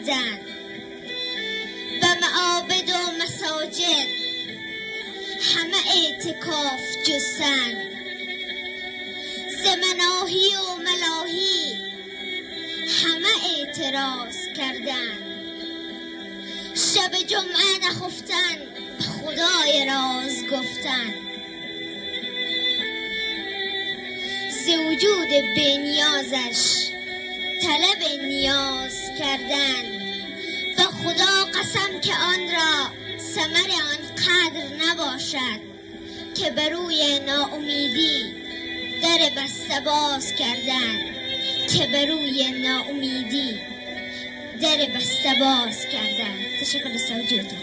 کردن، به معابد و مساجد همه اعتکاف جستن، ز مناهی و ملاهی همه اعتراض کردن، شب جمعه نخفتن به خدای راز گفتن، ز وجود بینیازش طلب نیاز کردن، به خدا قسم که آن را ثمر آن قدر نباشد که بر روی ناامیدی در بسته باز کردن، که بر روی ناامیدی در بسته باز کردن. تشکر از توجهتون.